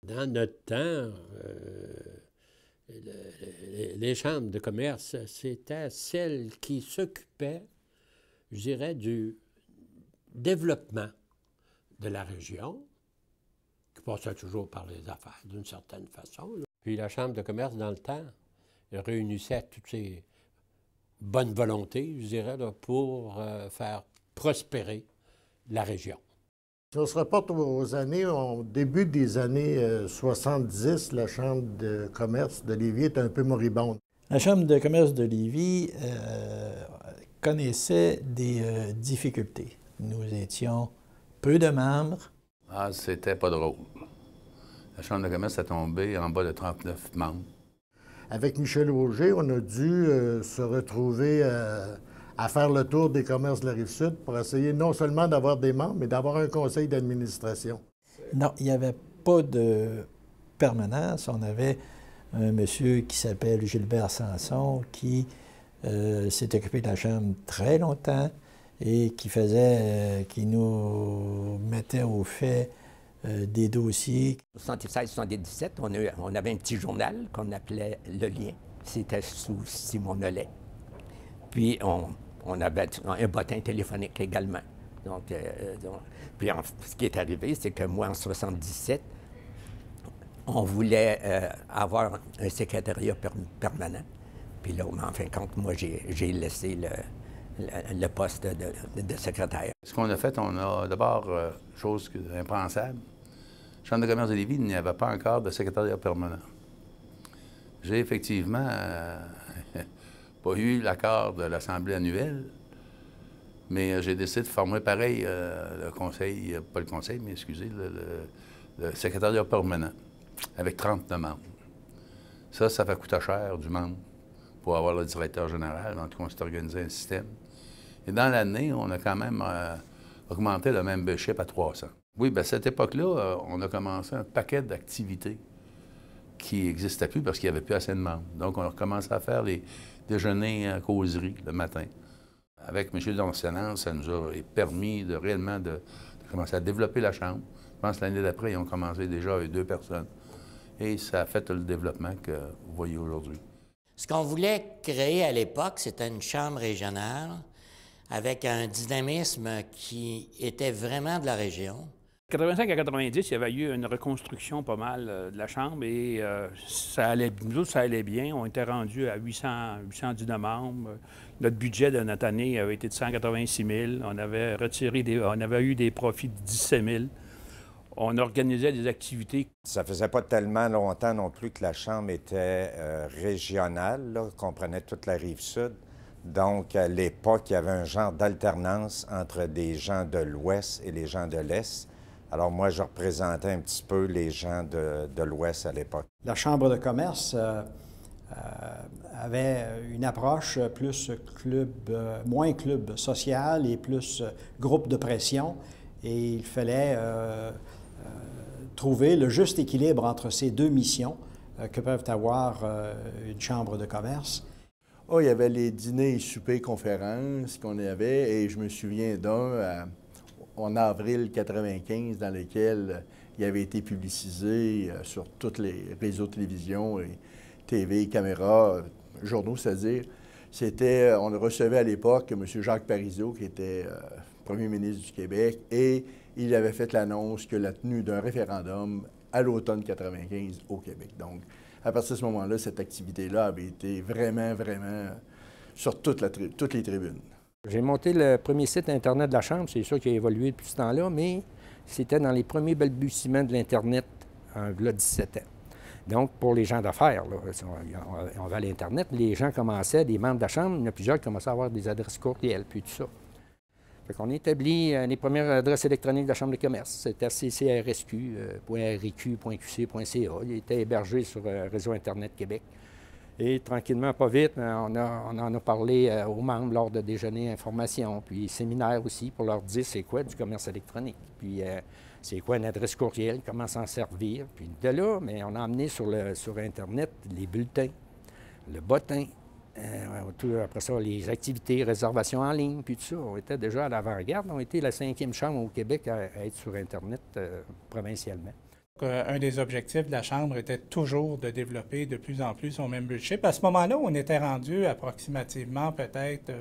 Dans notre temps, les chambres de commerce, c'était celles qui s'occupaient, je dirais, du développement de la région, qui passait toujours par les affaires, d'une certaine façon. Là. Puis la chambre de commerce, dans le temps, réunissait toutes ces bonnes volontés, je dirais, là, pour faire prospérer la région. Si on se reporte aux années, au début des années 70, la Chambre de commerce de Lévis est un peu moribonde. La Chambre de commerce de Lévis connaissait des difficultés. Nous étions peu de membres. Ah, c'était pas drôle. La Chambre de commerce est tombée en bas de 39 membres. Avec Michel Auger, on a dû se retrouver à faire le tour des commerces de la Rive-Sud pour essayer non seulement d'avoir des membres, mais d'avoir un conseil d'administration. Non, il n'y avait pas de permanence. On avait un monsieur qui s'appelle Gilbert Sanson qui s'est occupé de la Chambre très longtemps et qui nous mettait au fait des dossiers. En 76-77, on avait un petit journal qu'on appelait Le Lien. C'était sous Simon Nollet. Puis on avait un bottin téléphonique également. Ce qui est arrivé, c'est que moi, en 77, on voulait avoir un secrétariat permanent. Puis là, en fin de compte, moi, j'ai laissé le poste de secrétaire. Ce qu'on a fait, on a d'abord, chose impensable, Chambre de commerce de Lévis, il n'y avait pas encore de secrétariat permanent. J'ai effectivement pas eu l'accord de l'Assemblée annuelle, mais j'ai décidé de former pareil le conseil, pas le conseil, mais excusez, le secrétariat permanent, avec 30 membres. Ça fait coûter cher du membre pour avoir le directeur général. En tout cas, on s'est organisé un système. Et dans l'année, on a quand même augmenté le membership à 300. Oui, bien, à cette époque-là, on a commencé un paquet d'activités qui n'existaient plus parce qu'il n'y avait plus assez de membres. Donc, on a commencé à faire les déjeuners à causerie le matin. Avec M. Doncenant, ça nous a permis de réellement de commencer à développer la Chambre. Je pense que l'année d'après, ils ont commencé déjà avec 2 personnes. Et ça a fait le développement que vous voyez aujourd'hui. Ce qu'on voulait créer à l'époque, c'était une chambre régionale avec un dynamisme qui était vraiment de la région. 85 à 90, il y avait eu une reconstruction pas mal de la Chambre et nous autres, ça allait bien. On était rendus à 810 membres. Notre budget de notre année avait été de 186 000. On avait eu des profits de 17 000. On organisait des activités. Ça faisait pas tellement longtemps non plus que la Chambre était régionale, là, comprenait toute la Rive-Sud. Donc, à l'époque, il y avait un genre d'alternance entre des gens de l'Ouest et les gens de l'Est. Alors moi, je représentais un petit peu les gens de l'Ouest à l'époque. La Chambre de commerce avait une approche plus moins club social et plus groupe de pression. Et il fallait trouver le juste équilibre entre ces deux missions que peuvent avoir une chambre de commerce. Oh, il y avait les dîners et soupers conférences qu'on avait, et je me souviens d'un en avril 95 dans lequel il avait été publicisé sur tous les réseaux de télévision, et TV, caméras, journaux, c'est-à-dire, on le recevait à l'époque M. Jacques Parizeau, qui était premier ministre du Québec, et il avait fait l'annonce que la tenue d'un référendum à l'automne 95 au Québec. Donc, à partir de ce moment-là, cette activité-là avait été vraiment sur toutes les tribunes. J'ai monté le premier site Internet de la Chambre, c'est sûr qu'il a évolué depuis ce temps-là, mais c'était dans les premiers balbutiements de l'Internet, en 17 ans. Donc, pour les gens d'affaires, on va à l'Internet, les gens commençaient, des membres de la Chambre, il y en a plusieurs qui commençaient à avoir des adresses courriel, puis tout ça. Fait qu'on a établi les premières adresses électroniques de la Chambre de commerce. C'était ccrsq.riq.qc.ca. Il était hébergé sur le réseau Internet Québec. Et tranquillement, pas vite, on en a parlé aux membres lors de déjeuners information, puis séminaires aussi, pour leur dire c'est quoi du commerce électronique, puis c'est quoi une adresse courriel, comment s'en servir. Puis de là, mais on a amené sur Internet les bulletins, le bottin, après ça, les activités, réservations en ligne, puis tout ça. On était déjà à l'avant-garde. On était la 5e chambre au Québec à être sur Internet provincialement. Un des objectifs de la Chambre était toujours de développer de plus en plus son membership. À ce moment-là, on était rendu approximativement peut-être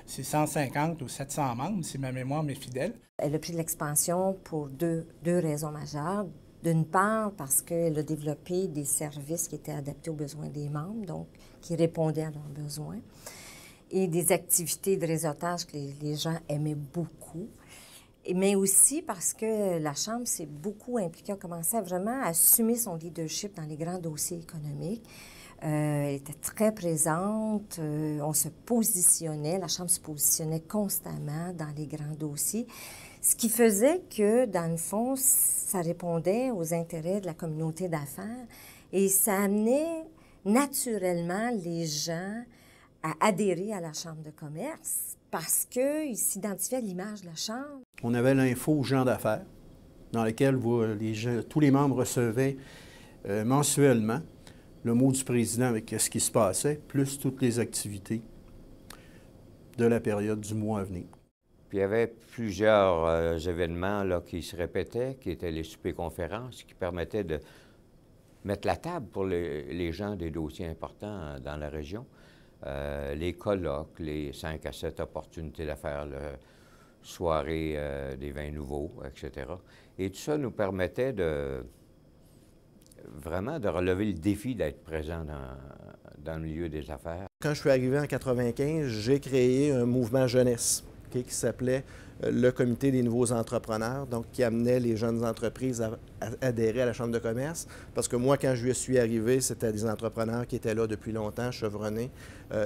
650 ou 700 membres, si ma mémoire m'est fidèle. Elle a pris de l'expansion pour deux raisons majeures. D'une part, parce qu'elle a développé des services qui étaient adaptés aux besoins des membres, donc qui répondaient à leurs besoins, et des activités de réseautage que les gens aimaient beaucoup. Mais aussi parce que la Chambre s'est beaucoup impliquée, a commencé à vraiment assumer son leadership dans les grands dossiers économiques. Elle était très présente, on se positionnait, la Chambre se positionnait constamment dans les grands dossiers, ce qui faisait que, dans le fond, ça répondait aux intérêts de la communauté d'affaires et ça amenait naturellement les gens à adhérer à la Chambre de commerce parce qu'ils s'identifiaient à l'image de la Chambre. On avait l'info gens d'affaires, dans lequel tous les membres recevaient mensuellement le mot du président avec ce qui se passait, plus toutes les activités de la période du mois à venir. Puis il y avait plusieurs événements là, qui se répétaient, qui étaient les soupers-conférences, qui permettaient de mettre la table pour les gens des dossiers importants dans la région. Les colloques, les 5 à 7 opportunités d'affaires, soirées des vins nouveaux, etc. Et tout ça nous permettait vraiment de relever le défi d'être présent dans le milieu des affaires. Quand je suis arrivé en 1995, j'ai créé un mouvement jeunesse qui s'appelait le Comité des nouveaux entrepreneurs, donc qui amenait les jeunes entreprises à adhérer à la Chambre de commerce. Parce que moi, quand je suis arrivé, c'était des entrepreneurs qui étaient là depuis longtemps, chevronnés.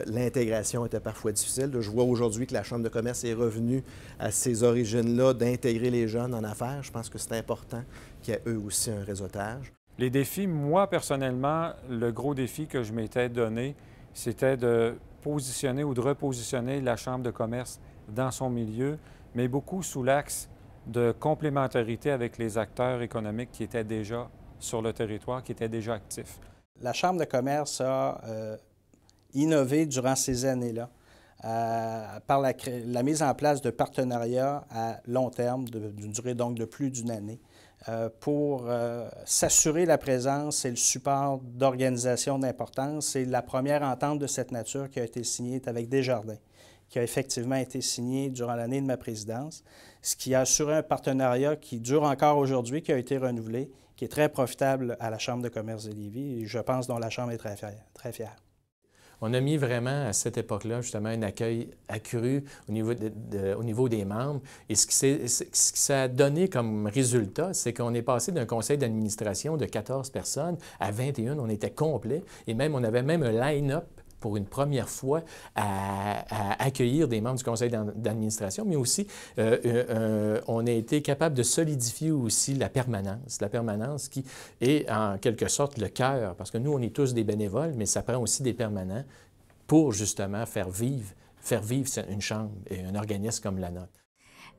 L'intégration était parfois difficile. Je vois aujourd'hui que la Chambre de commerce est revenue à ces origines-là d'intégrer les jeunes en affaires. Je pense que c'est important qu'il y ait eux aussi un réseautage. Les défis, moi, personnellement, le gros défi que je m'étais donné, c'était de positionner ou de repositionner la Chambre de commerce dans son milieu, mais beaucoup sous l'axe de complémentarité avec les acteurs économiques qui étaient déjà sur le territoire, qui étaient déjà actifs. La Chambre de commerce a innové durant ces années-là par la mise en place de partenariats à long terme, d'une durée donc de plus d'une année, pour s'assurer la présence et le support d'organisations d'importance. Et la première entente de cette nature qui a été signée est avec Desjardins, qui a effectivement été signée durant l'année de ma présidence, ce qui a assuré un partenariat qui dure encore aujourd'hui, qui a été renouvelé, qui est très profitable à la Chambre de commerce de Lévis et je pense dont la Chambre est très fière. On a mis vraiment à cette époque-là justement un accueil accru au niveau des membres. Et ce que ça a donné comme résultat, c'est qu'on est passé d'un conseil d'administration de 14 personnes à 21. On était complet et même on avait même un line-up pour une première fois à accueillir des membres du conseil d'administration, mais aussi on a été capable de solidifier aussi la permanence qui est en quelque sorte le cœur, parce que nous, on est tous des bénévoles, mais ça prend aussi des permanents pour justement faire vivre une chambre et un organisme comme la nôtre.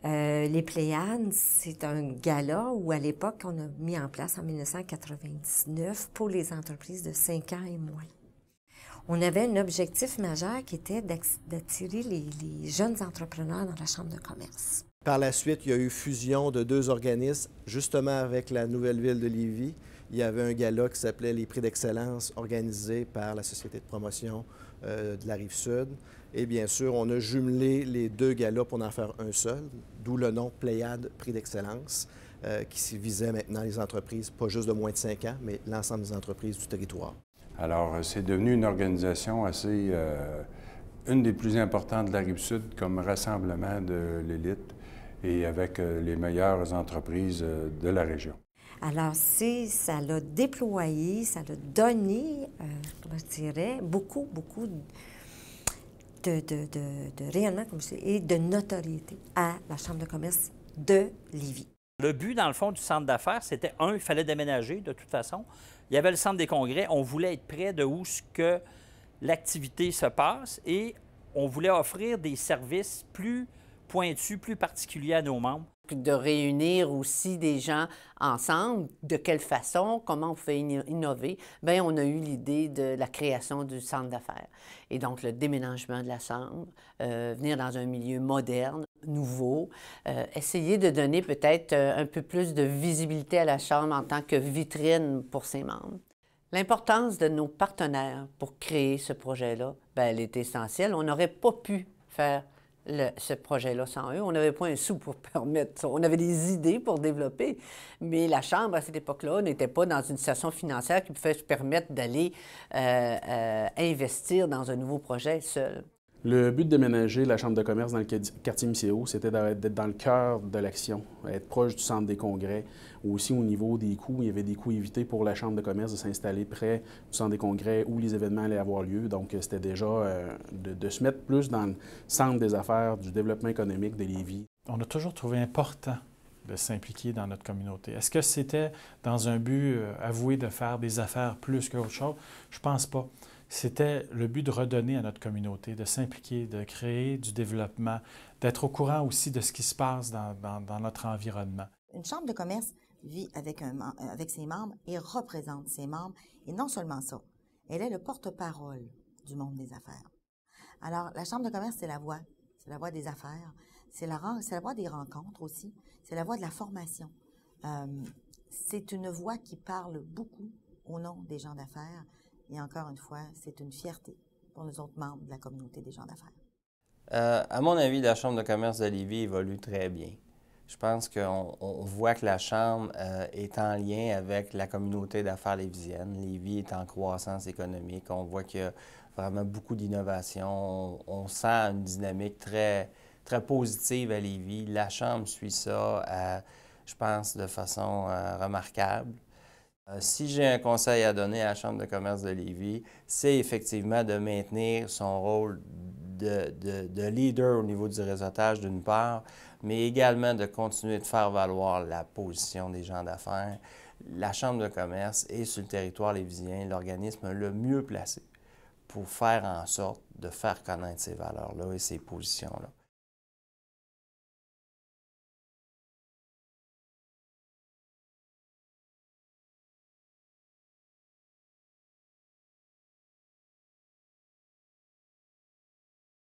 Les Pléiades, c'est un gala où, à l'époque, on a mis en place en 1999 pour les entreprises de 5 ans et moins. On avait un objectif majeur qui était d'attirer les jeunes entrepreneurs dans la Chambre de commerce. Par la suite, il y a eu fusion de 2 organismes, justement avec la nouvelle ville de Lévis. Il y avait un gala qui s'appelait les Prix d'excellence organisé par la Société de promotion de la Rive-Sud. Et bien sûr, on a jumelé les 2 galas pour en faire un seul, d'où le nom Pléiades Prix d'excellence, qui visait maintenant les entreprises, pas juste de moins de 5 ans, mais l'ensemble des entreprises du territoire. Alors, c'est devenu une organisation assez, une des plus importantes de la Rive-Sud comme rassemblement de l'élite et avec les meilleures entreprises de la région. Alors, ça l'a déployé, ça l'a donné, comment je dirais, beaucoup de rayonnement comme je dis, et de notoriété à la Chambre de commerce de Lévis. Le but, dans le fond, du centre d'affaires, c'était, il fallait déménager de toute façon. Il y avait le centre des congrès, on voulait être près de où l'activité se passe et on voulait offrir des services plus pointus, plus particuliers à nos membres. de réunir aussi des gens ensemble. De quelle façon, comment on fait innover? Bien, on a eu l'idée de la création du centre d'affaires. Et donc, le déménagement de la chambre, venir dans un milieu moderne, nouveau, essayer de donner peut-être un peu plus de visibilité à la chambre en tant que vitrine pour ses membres. L'importance de nos partenaires pour créer ce projet-là, bien, elle est essentielle. On n'aurait pas pu faire ce projet-là sans eux. On n'avait pas un sou pour permettre ça. On avait des idées pour développer, mais la Chambre, à cette époque-là, n'était pas dans une situation financière qui pouvait se permettre d'aller investir dans un nouveau projet seul. Le but de déménager la Chambre de commerce dans le quartier Misseo, c'était d'être dans le cœur de l'action, être proche du centre des congrès. Aussi, au niveau des coûts, il y avait des coûts évités pour la Chambre de commerce de s'installer près du centre des congrès où les événements allaient avoir lieu. Donc, c'était déjà de se mettre plus dans le centre des affaires, du développement économique de Lévis. On a toujours trouvé important de s'impliquer dans notre communauté. Est-ce que c'était dans un but avoué de faire des affaires plus qu'autre chose? Je pense pas. C'était le but de redonner à notre communauté, de s'impliquer, de créer du développement, d'être au courant aussi de ce qui se passe dans notre environnement. Une chambre de commerce vit avec ses membres et représente ses membres. Et non seulement ça, elle est le porte-parole du monde des affaires. Alors, la chambre de commerce, c'est la voix des affaires, c'est la voix des rencontres aussi, c'est la voix de la formation. C'est une voix qui parle beaucoup au nom des gens d'affaires. Et encore une fois, c'est une fierté pour nous autres membres de la communauté des gens d'affaires. À mon avis, la Chambre de commerce de Lévis évolue très bien. Je pense qu'on voit que la Chambre est en lien avec la communauté d'affaires lévisienne. Lévis est en croissance économique. On voit qu'il y a vraiment beaucoup d'innovation. On sent une dynamique très, très positive à Lévis. La Chambre suit ça, je pense, de façon remarquable. Si j'ai un conseil à donner à la Chambre de commerce de Lévis, c'est effectivement de maintenir son rôle de leader au niveau du réseautage d'une part, mais également de continuer de faire valoir la position des gens d'affaires. La Chambre de commerce est sur le territoire lévisien l'organisme le mieux placé pour faire en sorte de faire connaître ces valeurs-là et ces positions-là.